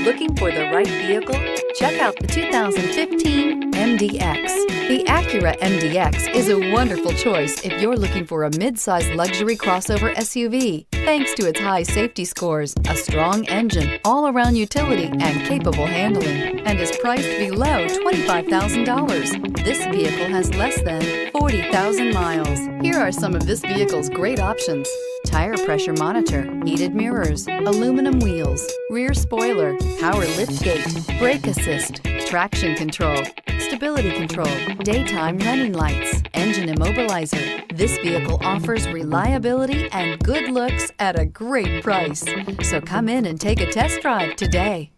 Looking for the right vehicle? Check out the 2015 MDX. The Acura MDX is a wonderful choice if you're looking for a mid-size luxury crossover SUV. Thanks to its high safety scores, a strong engine, all-around utility, and capable handling, and is priced below $25,000. This vehicle has less than 40,000 miles. Here are some of this vehicle's great options: tire pressure monitor, heated mirrors, aluminum wheels, rear spoiler, power liftgate, brake assist, traction control, stability control, daytime running lights, engine immobilizer. This vehicle offers reliability and good looks at a great price. So come in and take a test drive today.